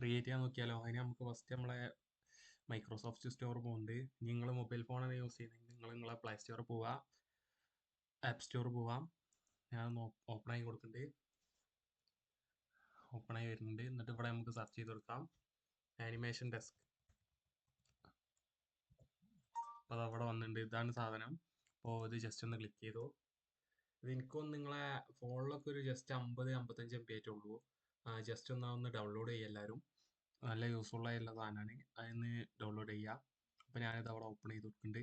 Create ചെയ്യാൻ നോക്കിയാലോ? അതിന് നമുക്ക് ഫസ്റ്റ് നമ്മളെ മൈക്രോസോഫ്റ്റ് സ്റ്റോർ പോകുന്നുണ്ട്. നിങ്ങൾ മൊബൈൽ ഫോണാണ് യൂസ് ചെയ്യുന്നതെങ്കിൽ നിങ്ങളെ പ്ലേ സ്റ്റോറിൽ പോവുക, ആപ്പ് സ്റ്റോർ പോവാം. ഞാൻ ഓപ്പൺ ആയി കൊടുക്കുന്നുണ്ട്, ഓപ്പൺ ആയി വരുന്നുണ്ട്. എന്നിട്ട് ഇവിടെ നമുക്ക് സെർച്ച് ചെയ്ത് കൊടുക്കാം ആനിമേഷൻ ഡെസ്ക്. അപ്പോൾ അത് അവിടെ വന്നിട്ടുണ്ട്. ഇതാണ് സാധനം. അപ്പോൾ ഇത് ജസ്റ്റ് ഒന്ന് ക്ലിക്ക് ചെയ്തു. ഇത് എനിക്കൊന്ന് നിങ്ങളെ ഫോണിലൊക്കെ ഒരു ജസ്റ്റ് 50-55 MB ആയിട്ടുള്ളൂ. ജസ്റ്റ് ഒന്ന് ഡൗൺലോഡ് ചെയ്യുക എല്ലാവരും. നല്ല യൂസ്ഫുൾ ആയിട്ടുള്ള സാധനമാണ്. അതിന് ഡൗൺലോഡ് ചെയ്യുക. അപ്പോൾ ഞാനിത് അവിടെ ഓപ്പൺ ചെയ്ത് കൊടുക്കുന്നുണ്ട്.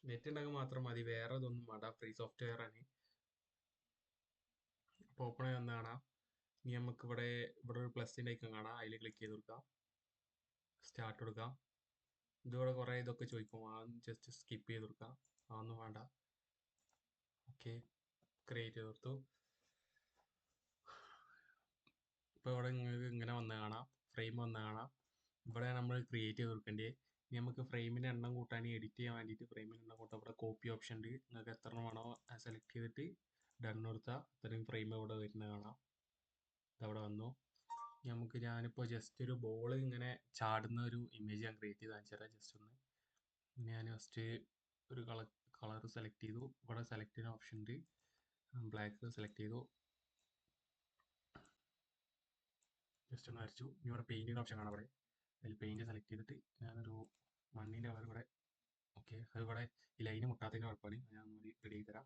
നെറ്റ് ഉണ്ടെങ്കിൽ മാത്രം മതി, വേറെ ഇതൊന്നും വേണ്ട, ഫ്രീ സോഫ്റ്റ്വെയർ ആണ്. അപ്പോൾ ഓപ്പൺ ആയി വന്ന് കാണാം. ഇനി നമുക്ക് ഇവിടെ ഒരു പ്ലസിൻ്റെ ഐക്കൺ കാണാം, അതിൽ ക്ലിക്ക് ചെയ്ത് കൊടുക്കാം, സ്റ്റാർട്ട് കൊടുക്കാം. ഇതിവിടെ കുറേ ഇതൊക്കെ ചോദിക്കും, അതൊന്ന് ജസ്റ്റ് സ്കിപ്പ് ചെയ്ത് കൊടുക്കാം, അതൊന്നും വേണ്ട. ഓക്കെ, ക്രിയേറ്റ് ചെയ്ത് കൊടുത്തു. ഇപ്പോൾ ഇവിടെ നിങ്ങൾക്ക് ഇങ്ങനെ വന്ന് കാണാം, ഫ്രെയിം വന്ന് കാണാം. ഇവിടെ നമ്മൾ ക്രിയേറ്റ് ചെയ്ത് കൊടുക്കേണ്ടത്. ഇനി നമുക്ക് ഫ്രെയിമിൻ്റെ എണ്ണം കൂട്ടാൻ, എഡിറ്റ് ചെയ്യാൻ വേണ്ടിയിട്ട് ഫ്രെയിമിൻ്റെ എണ്ണം കൂട്ടാൻ ഇവിടെ കോപ്പി ഓപ്ഷൻ ഉണ്ട്. നിങ്ങൾക്ക് എത്ര എണ്ണം വേണോ സെലക്ട് ചെയ്തിട്ട് ഡൺ കൊടുത്താൽ അത്രയും ഫ്രെയിം ഇവിടെ വരുന്നത് കാണാം. ഇതവിടെ വന്നു. ഞാനിപ്പോൾ ജസ്റ്റ് ഒരു ബോൾ ഇങ്ങനെ ചാടുന്ന ഒരു ഇമേജ് ഞാൻ ക്രിയേറ്റ് ചെയ്ത് കാണിച്ചു തരാം. ജസ്റ്റ് ഒന്ന് ഞാൻ ഫസ്റ്റ് ഒരു കളർ സെലക്ട് ചെയ്തു. ഇവിടെ സെലക്ട് ചെയ്യുന്ന ഓപ്ഷൻ ഉണ്ട്, ബ്ലാക്ക് സെലക്ട് ചെയ്തു, ജസ്റ്റ് ഒന്ന് വരച്ചു. ഇനി ഇവിടെ പെയിൻറ്റിൻ്റെ ഓപ്ഷൻ കാണാം. അതിൽ പെയിൻറ്റ് സെലക്ട് ചെയ്തിട്ട് ഞാനൊരു മണ്ണിൻ്റെ കളർ ഇവിടെ. ഓക്കെ, അത് ഇവിടെ ഈ ലൈന് മുട്ടാത്തതിൻ്റെ കുഴപ്പമാണ്, ഞാൻ ഒന്നുകൂടി റെഡി ചെയ്ത് തരാം.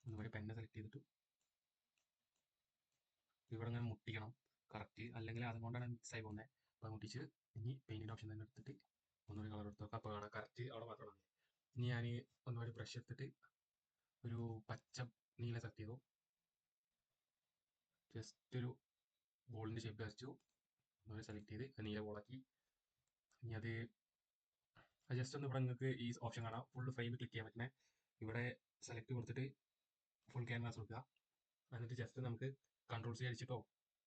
ഒന്നുകൂടി പെന്നെ സെലക്ട് ചെയ്തിട്ട് ഇവിടെ ഇങ്ങനെ മുട്ടിക്കണം കറക്റ്റ്, അല്ലെങ്കിൽ അതുകൊണ്ടാണ് മിക്സ് ആയി പോകുന്നത്. അപ്പോൾ മുട്ടിച്ച് ഇനി പെയിൻറ്റിൻ്റെ ഓപ്ഷൻ തന്നെ എടുത്തിട്ട് ഒന്നുകൂടി കളർ എടുത്ത് നോക്കാം. അപ്പോൾ കാണാം കറക്റ്റ് അവിടെ മാത്രം മതി. ഇനി ഞാൻ ഒന്നുകൂടി ബ്രഷ് എടുത്തിട്ട് ഒരു പച്ച നീല സെലക്ട് ചെയ്തു, ജസ്റ്റ് ഒരു ബോളിൻ്റെ ഷേപ്പ് വരച്ചു. ഒന്നുകൂടി സെലക്ട് ചെയ്ത് നീല ബോളാക്കി. ഇനി അത് ജസ്റ്റ് ഒന്ന് ഇവിടെ നിങ്ങൾക്ക് ഈ ഓപ്ഷൻ കാണാം, ഫുൾ ഫ്രെയിം ക്ലിക്ക് ചെയ്യാൻ പറ്റുന്നത്. ഇവിടെ സെലക്ട് കൊടുത്തിട്ട് ഫുൾ ക്യാൻവാസ് കൊടുക്കുക. എന്നിട്ട് ജസ്റ്റ് നമുക്ക് കൺട്രോൾ സി അടിച്ചിട്ടോ,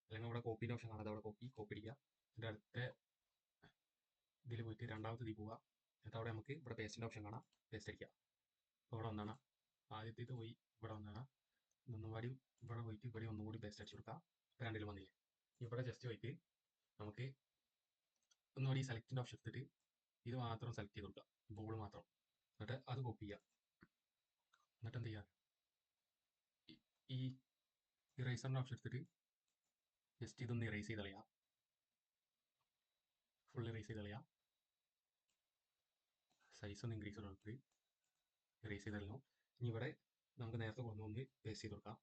അല്ലെങ്കിൽ ഇവിടെ കോപ്പീൻ്റെ ഓപ്ഷൻ കാണാം, അവിടെ കോപ്പി അടിക്കുക. എന്നിട്ട് അടുത്ത ഇതിൽ പോയിട്ട് രണ്ടാമത്തെ ഇതിൽ പോവുക. എന്നിട്ട് അവിടെ നമുക്ക് ഇവിടെ പേസ്റ്റിൻ്റെ ഓപ്ഷൻ കാണാം, പേസ്റ്റ് അടിക്കുക. അപ്പോൾ ഇവിടെ ഒന്നാണ് ആദ്യത്തേത് പോയി, ഇവിടെ ഒന്നാണ് ഒന്നും പാടി ഇവിടെ പോയിട്ട് ഇവിടെ ഒന്നും കൂടി പേസ്റ്റ് അടിച്ചു കൊടുക്കുക. ഇപ്പോൾ രണ്ടിലും വന്നില്ലേ. ഇവിടെ ജസ്റ്റ് പോയിട്ട് നമുക്ക് ഒന്നുകൂടി സെലക്റ്റിൻ്റെ ഓപ്ഷൻ എടുത്തിട്ട് ഇത് മാത്രം സെലക്ട് ചെയ്ത് കൊടുക്കുക, ബോൾ മാത്രം. എന്നിട്ട് അത് കോപ്പി ചെയ്യുക. എന്നിട്ട് എന്ത് ചെയ്യുക, ഈ ഇറേസറിൻ്റെ ഓപ്ഷൻ എടുത്തിട്ട് ജസ്റ്റ് ഇതൊന്ന് ഇറേസ് ചെയ്ത് കളയാം, ഫുൾ ഇറേസ് ചെയ്ത് കളയാം. സൈസ് ഒന്ന് ഇൻക്രീസ് ചെയ്ത് കൊടുത്ത് ഇറേസ് ചെയ്ത് കളഞ്ഞു. ഇനി ഇവിടെ നമുക്ക് നേരത്തെ കൊണ്ടുവന്ന് പേസ്റ്റ് ചെയ്ത് കൊടുക്കാം.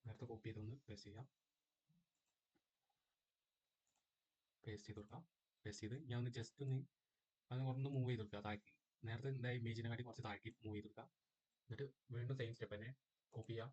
നേരത്തെ കോപ്പി ചെയ്തൊന്ന് പേസ്റ്റ് ചെയ്യാം, പേസ്റ്റ് ചെയ്ത് കൊടുക്കാം. പേസ്റ്റ് ചെയ്ത് ഞാൻ ഒന്ന് ജസ്റ്റ് ഒന്ന് അത് ഒന്ന് മൂവ് ചെയ്ത് കൊടുക്കുക താഴേക്ക്. നേരത്തെ എന്താ ഇമേജിനെ കാട്ടി കുറച്ച് താഴേക്ക് മൂവ് ചെയ്ത് കൊടുക്കാം. എന്നിട്ട് വീണ്ടും സെയിം സ്റ്റെപ്പ് തന്നെ കോപ്പി ചെയ്യാം.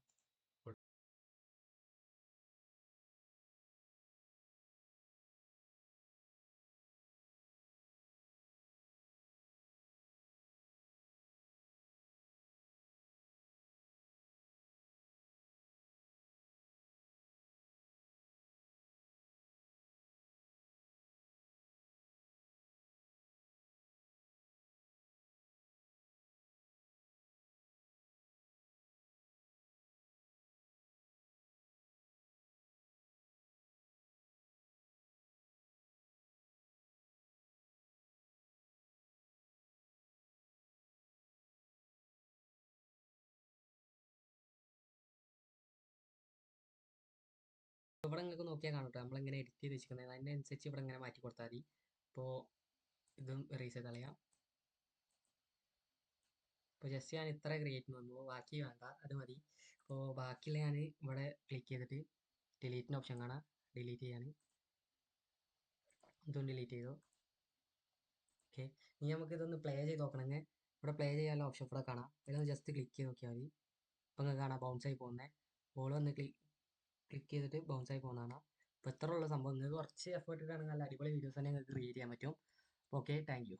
ഇവിടെ നിങ്ങൾക്ക് നോക്കിയാൽ കാണട്ടോ, നമ്മളിങ്ങനെ എഡിറ്റ് ചെയ്ത് വെച്ചിരിക്കുന്നത് അതിനനുസരിച്ച് ഇവിടെ ഇങ്ങനെ മാറ്റി കൊടുത്താൽ മതി. ഇപ്പോൾ ഇതും എറേസ് ചെയ്ത് കളയാം. ഇപ്പോൾ ജസ്റ്റ് ഞാൻ ഇത്ര ക്രിയേറ്റ് വന്നു, ബാക്കി വേണ്ട, അത് മതി. അപ്പോൾ ബാക്കിയുള്ള ഞാൻ ഇവിടെ ക്ലിക്ക് ചെയ്തിട്ട് ഡിലീറ്റിൻ്റെ ഓപ്ഷൻ കാണാം, ഡിലീറ്റ് ചെയ്യാൻ. ഇതും ഡിലീറ്റ് ചെയ്തു. ഓക്കെ, ഇനി നമുക്ക് ഇതൊന്ന് പ്ലേ ചെയ്ത് നോക്കണമെങ്കിൽ ഇവിടെ പ്ലേ ചെയ്യാനുള്ള ഓപ്ഷൻ ഇവിടെ കാണാം, അതിലൊന്ന് ജസ്റ്റ് ക്ലിക്ക് ചെയ്ത് നോക്കിയാൽ മതി. ഇപ്പം നിങ്ങൾക്ക് കാണാം ബൗൺസ് ആയി പോകുന്നത്. ബോൾ വന്ന് ക്ലിക്ക് ചെയ്തിട്ട് ബൗൺസ് ആയി പോകുന്നതാണ്. അപ്പോൾ ഇത്ര ഉള്ള സംഭവം. നിങ്ങൾക്ക് കുറച്ച് എഫേർട്ട് ഇട്ടാണെങ്കിൽ നല്ല അടിപൊളി വീഡിയോസ് തന്നെ നിങ്ങൾക്ക് ക്രിയേറ്റ് ചെയ്യാൻ പറ്റും. Okay, thank you.